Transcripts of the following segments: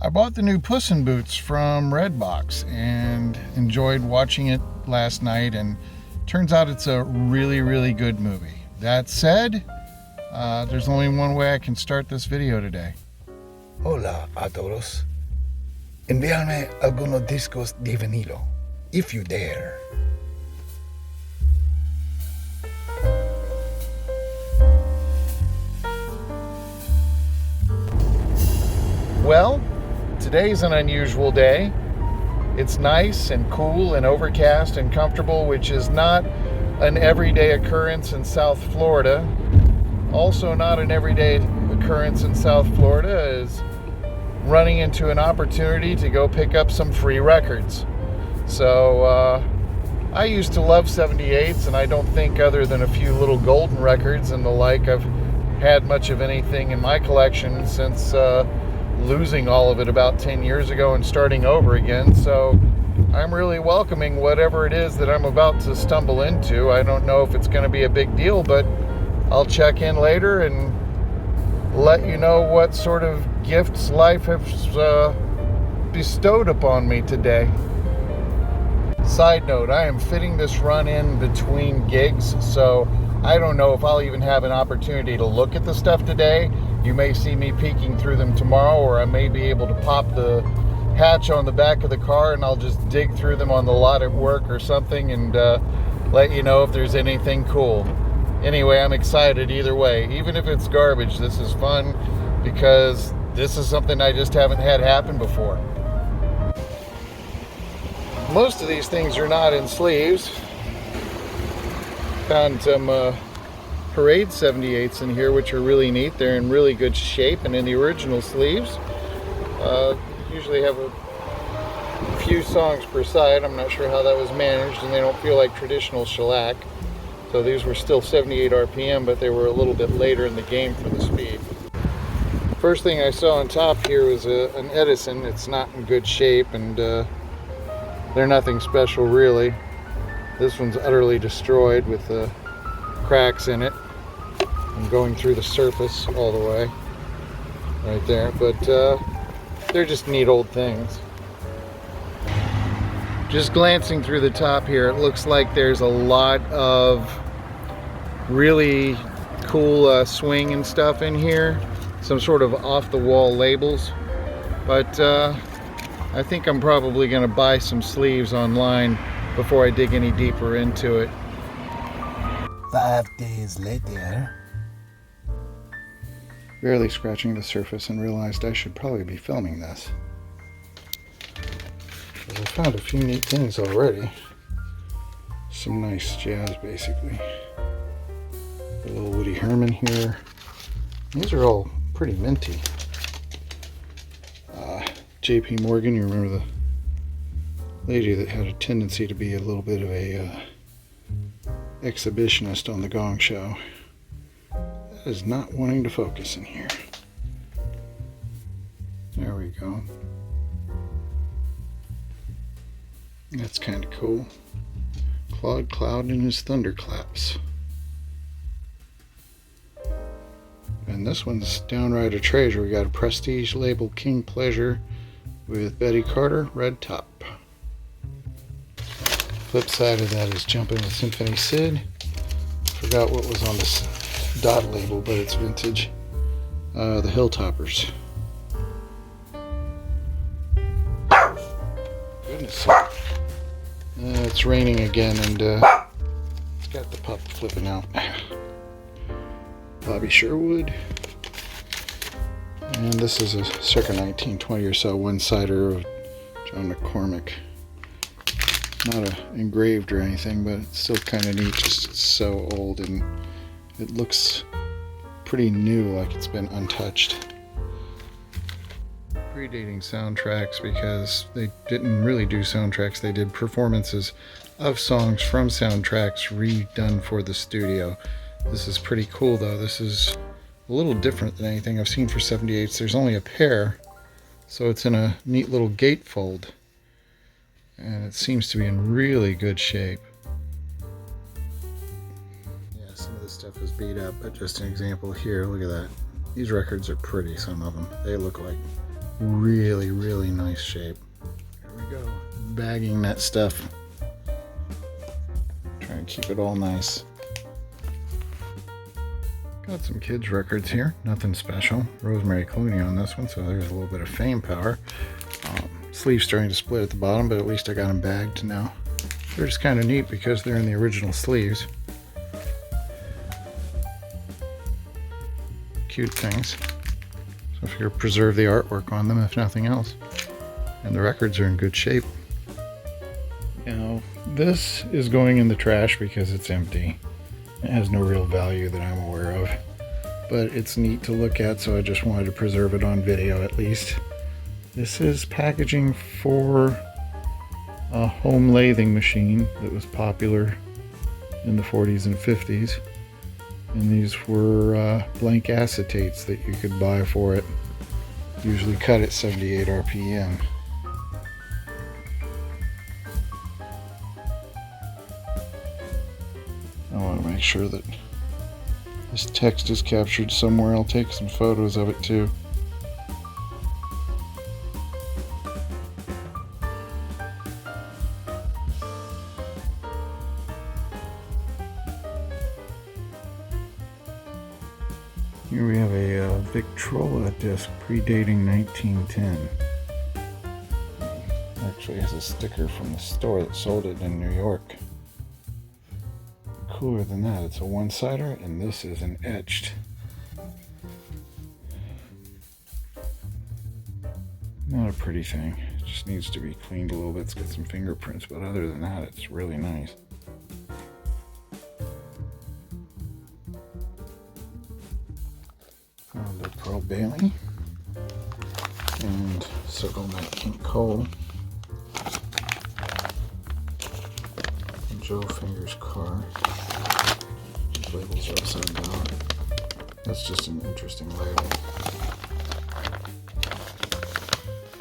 I bought the new Puss in Boots from Redbox and enjoyed watching it last night, and turns out it's a really, really good movie. That said, there's only one way I can start this video today. Hola a todos. Envíame algunos discos de vinilo, if you dare. Well, today's an unusual day. It's nice and cool and overcast and comfortable, which is not an everyday occurrence in South Florida. Also not an everyday occurrence in South Florida is running into an opportunity to go pick up some free records. So I used to love 78s, and I don't think, other than a few little golden records and the like, I've had much of anything in my collection since losing all of it about 10 years ago and starting over again. So I'm really welcoming whatever it is that I'm about to stumble into. I don't know if it's going to be a big deal, but I'll check in later and let you know what sort of gifts life has bestowed upon me today. Side note, I am fitting this run in between gigs, so I don't know if I'll even have an opportunity to look at the stuff today. You may see me peeking through them tomorrow, or I may be able to pop the hatch on the back of the car and I'll just dig through them on the lot at work or something and let you know if there's anything cool. Anyway, I'm excited either way. Even if it's garbage, this is fun because this is something I just haven't had happen before. Most of these things are not in sleeves. Found some Parade 78s in here, which are really neat. They're in really good shape and in the original sleeves. Usually have a few songs per side. I'm not sure how that was managed, and they don't feel like traditional shellac. So these were still 78 RPM, but they were a little bit later in the game for the speed. First thing I saw on top here was an Edison. It's not in good shape, and they're nothing special really. This one's utterly destroyed with cracks in it and going through the surface all the way right there, but they're just neat old things. Just glancing through the top here, it looks like there's a lot of really cool swing and stuff in here, some sort of off-the-wall labels, but I think I'm probably going to buy some sleeves online before I dig any deeper into it. 5 days later. Barely scratching the surface and realized I should probably be filming this. I found a few neat things already. Some nice jazz, basically. A little Woody Herman here. These are all pretty minty. J.P. Morgan, you remember the lady that had a tendency to be a little bit of a exhibitionist on the Gong Show. That is not wanting to focus in here. There we go. That's kind of cool. Claude Cloud and his thunderclaps. And this one's downright a treasure. We got a prestige label, King Pleasure, with Betty Carter, red top. Flip side of that is Jumpin' with Symphony Sid. Forgot what was on this dot label, but it's vintage. The Hilltoppers. Goodness. It's raining again, and it's got the pup flipping out. Bobby Sherwood. And this is a circa 1920 or so one-sider of John McCormick. Not engraved or anything, but it's still kind of neat, just it's so old and it looks pretty new, like it's been untouched. Predating soundtracks, because they didn't really do soundtracks, they did performances of songs from soundtracks redone for the studio. This is pretty cool though. This is a little different than anything I've seen for 78s. There's only a pair, so it's in a neat little gatefold. And it seems to be in really good shape. Yeah, some of this stuff is beat up, but just an example here, look at that. These records are pretty, some of them. They look like Really, really nice shape. Here we go. Bagging that stuff. Trying to keep it all nice. Got some kids records here, nothing special. Rosemary Clooney on this one, so there's a little bit of fame power. Sleeves starting to split at the bottom, but at least I got them bagged now. They're just kind of neat because they're in the original sleeves. Cute things. So I figure preserve the artwork on them if nothing else. And the records are in good shape. Now, this is going in the trash because it's empty. It has no real value that I'm aware of, but it's neat to look at, so I just wanted to preserve it on video at least. This is packaging for a home lathing machine that was popular in the 40s and 50s, and these were blank acetates that you could buy for it, usually cut at 78 RPM. I want to make sure that this text is captured somewhere. I'll take some photos of it too. Here we have a Victrola disc predating 1910. Actually has a sticker from the store that sold it in New York. Cooler than that, it's a one-sider, and this is an etched. Not a pretty thing. It just needs to be cleaned a little bit. It's got some fingerprints, but other than that, it's really nice. Found a Pearl Bailey and circle that King Cole. Joe Finger's car. Labels are upside down. That's just an interesting label.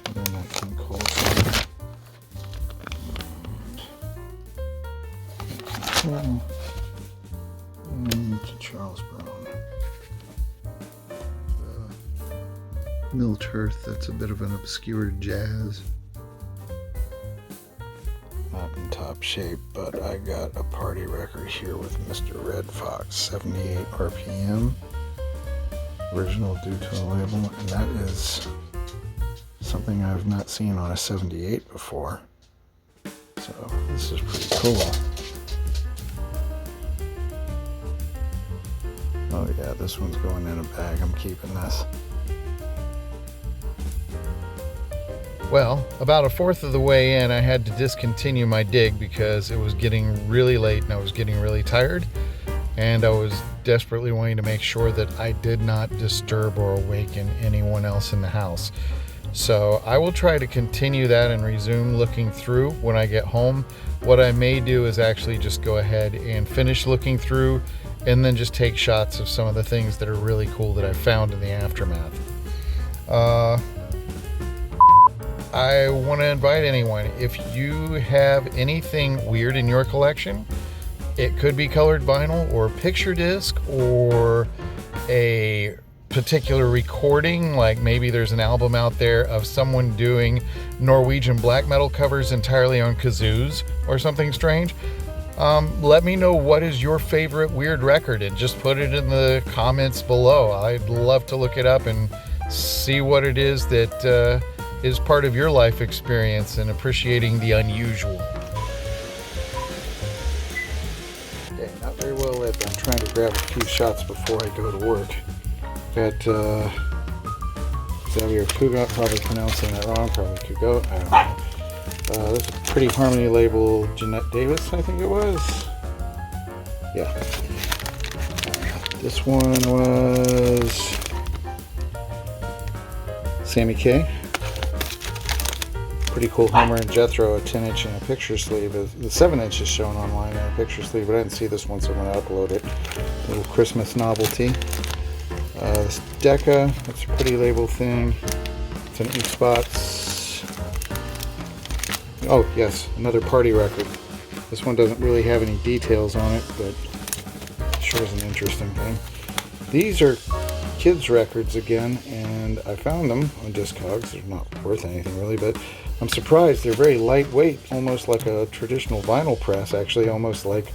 And then that King Cole side. And Charles Brown. Milt Hearth, that's a bit of an obscure jazz. Not in top shape, but I got a party record here with Mr. Red Fox, 78 RPM. Original due to a label, and that is something I've not seen on a 78 before. So this is pretty cool. Oh yeah, this one's going in a bag. I'm keeping this. Well, about a fourth of the way in, I had to discontinue my dig because it was getting really late and I was getting really tired, and I was desperately wanting to make sure that I did not disturb or awaken anyone else in the house. So I will try to continue that and resume looking through when I get home. What I may do is actually just go ahead and finish looking through and then just take shots of some of the things that are really cool that I found in the aftermath. I want to invite anyone, if you have anything weird in your collection, it could be colored vinyl or picture disc or a particular recording, like maybe there's an album out there of someone doing Norwegian black metal covers entirely on kazoos or something strange. Let me know what is your favorite weird record and just put it in the comments below. I'd love to look it up and see what it is that is part of your life experience and appreciating the unusual. Okay, not very well lit, but I'm trying to grab a few shots before I go to work. Got Xavier Cugat, probably pronouncing that wrong, probably Cugat, I don't know. This is a Pretty Harmony label, Jeanette Davis, I think it was. Yeah. This one was Sammy K. Pretty cool Homer and Jethro, a 10-inch and a picture sleeve. The 7-inch is shown online in a picture sleeve, but I didn't see this one, so I'm going to upload it. A little Christmas novelty. This Decca, that's a pretty label thing. It's an 8 spots. Oh, yes, another party record. This one doesn't really have any details on it, but it sure is an interesting thing. These are kids records again, and I found them on Discogs. They're not worth anything really, but I'm surprised. They're very lightweight, almost like a traditional vinyl press, actually almost like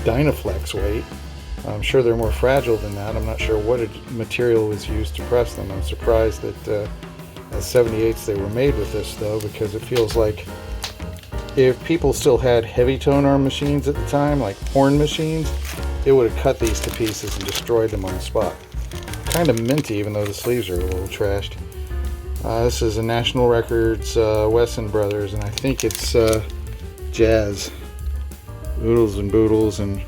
Dynaflex weight. I'm sure they're more fragile than that. I'm not sure what material was used to press them. I'm surprised that as 78s they were made with this though, because it feels like if people still had heavy tone arm machines at the time, like horn machines, it would have cut these to pieces and destroyed them on the spot. Kind of minty, even though the sleeves are a little trashed. This is a National Records Wesson Brothers, and I think it's jazz. Oodles and boodles, and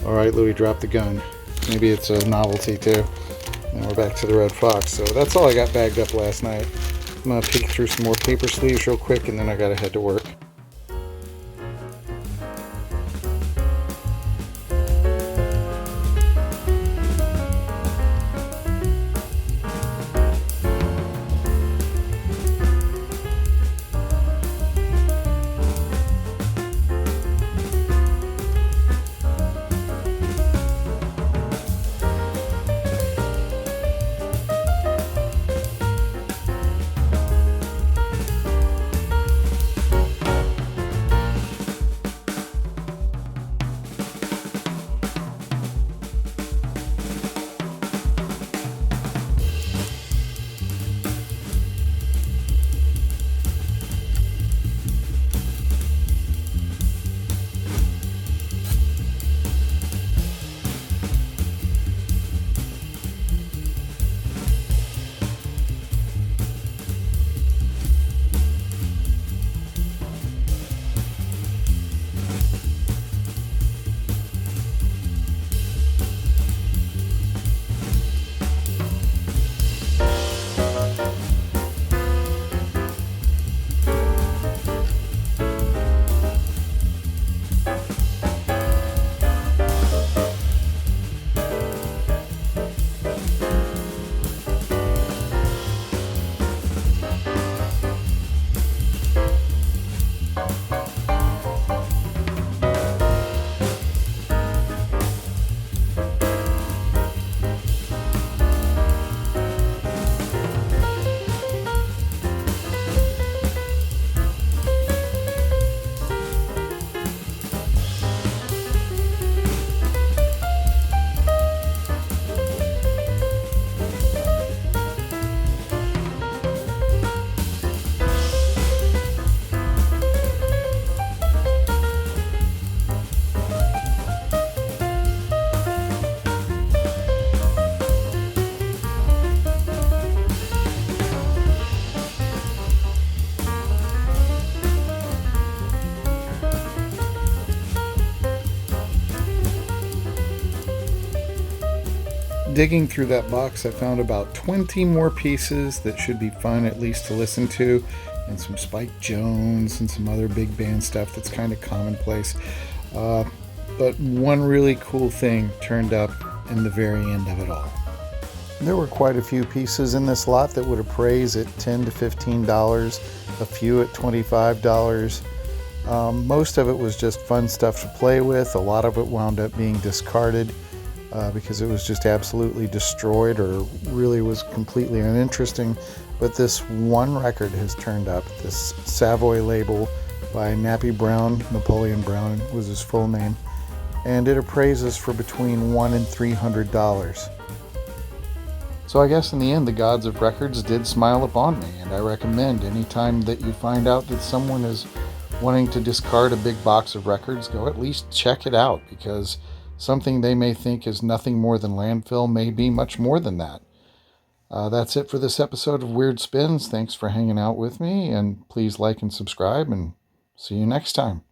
alright, Louis, drop the gun. Maybe it's a novelty too. And we're back to the Red Fox. So that's all I got bagged up last night. I'm going to peek through some more paper sleeves real quick, and then I got to head to work. Digging through that box, I found about 20 more pieces that should be fun at least to listen to, and some Spike Jones and some other big band stuff that's kind of commonplace. But one really cool thing turned up in the very end of it all. There were quite a few pieces in this lot that would appraise at $10 to $15, a few at $25. Most of it was just fun stuff to play with. A lot of it wound up being discarded because it was just absolutely destroyed or really was completely uninteresting. But this one record has turned up, this Savoy label by Napoleon Brown was his full name, and it appraises for between $100 and $300. So I guess in the end the gods of records did smile upon me, and I recommend anytime that you find out that someone is wanting to discard a big box of records, go at least check it out, because something they may think is nothing more than landfill may be much more than that. That's it for this episode of Weird Spins. Thanks for hanging out with me, and please like and subscribe, and see you next time.